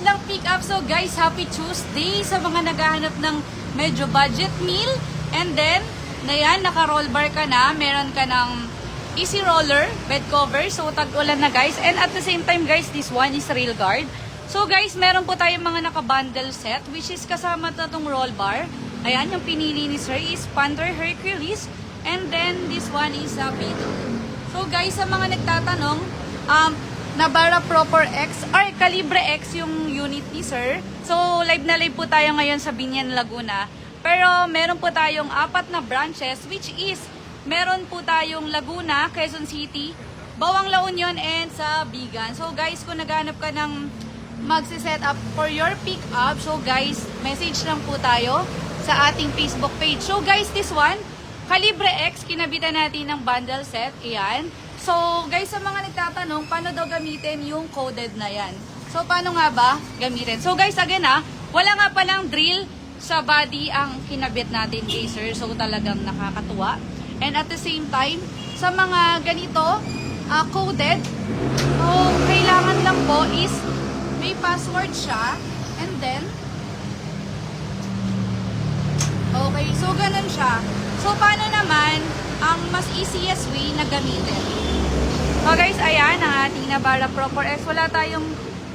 lang pick up. So guys, happy Tuesday sa mga naghahanap ng medyo budget meal. And then, na yan, naka-roll bar ka na. Meron ka ng easy roller, bed cover. So tag-ulan na guys. And at the same time guys, this one is Rail Guard. So guys, meron po tayong mga naka-bundle set, which is kasama na itong roll bar. Ayan, yung pinili ni Sir is Panther Hercules. And then, this one is Beetle. So guys, sa mga nagtatanong, Navara Proper X or Calibre X yung unit ni Sir. So, live na live po tayo ngayon sa Binyan, Laguna. Pero, meron po tayong 4 na branches, which is, meron po tayong Laguna, Quezon City, Bawang La Union, and sa Bigan. So, guys, kung naghanap ka ng magsiset up for your pick up, so guys, message lang po tayo sa ating Facebook page. So, guys, this one, Calibre X, kinabitan natin ng bundle set. Ayan. So, guys, sa mga nagtatanong, paano daw gamitin yung coded na yan? So, paano nga ba gamitin? So, guys, again wala nga palang drill sa body ang kinabit natin kay Sir. So, talagang nakakatuwa. And at the same time, sa mga ganito, coded, so, kailangan lang po is may password siya. And then, okay, so ganun siya. So, paano naman ang mas easiest way na gamitin? So guys, ayan ang ating Navara Proper X. Wala tayong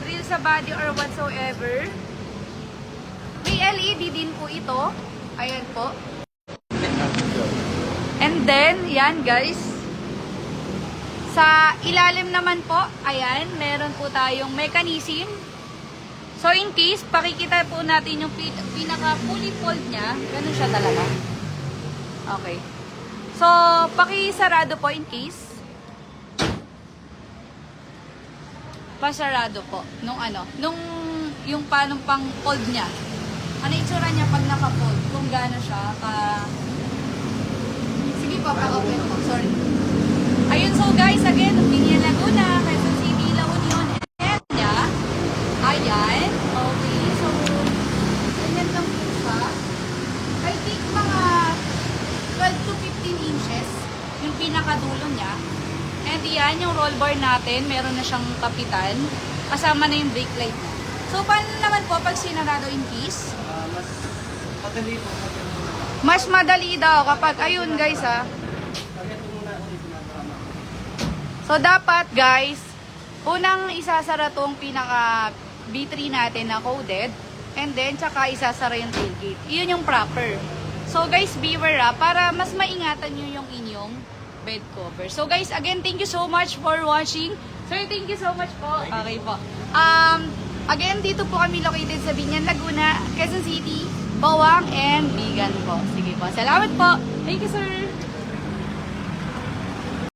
drill sa body or whatsoever. May LED din po ito. Ayan po. And then, yan guys. Sa ilalim naman po, ayan, meron po tayong mechanism. So in case, pakikita po natin yung pinaka fully fold niya. Ganun siya talaga. Okay. So, pakisarado po in case. Pasarado po. Nung yung paano pang fold niya. Ano itsura niya pag naka-fold? Kung gaano siya Sige po, pa-open po. Sorry. Ayun, so guys, again, Binyan, Laguna, Quezon City, La Union, and niya. Ayan. Okay, so, ganyan lang po siya. I think mga 12 to 15 inches yung pinakadulo niya. And yan, yung roll bar natin, meron na siyang kapitan. Kasama na yung brake light. So, paano naman po pag sinarado in case? Mas madali po. Mas madali daw kapag, ayun guys So, dapat guys, unang isasara tong pinaka B3 natin na coded. And then, tsaka isasara yung tailgate. Iyon yung proper. So, guys, beware para mas maingatan nyo yung inyong bed cover. So guys, again, thank you so much for watching. Sir, thank you so much po. Okay po. Again, dito po kami located sa Binyan, Laguna, Quezon City, Bawang, and Bigan po. Sige po. Salamat po. Thank you, sir.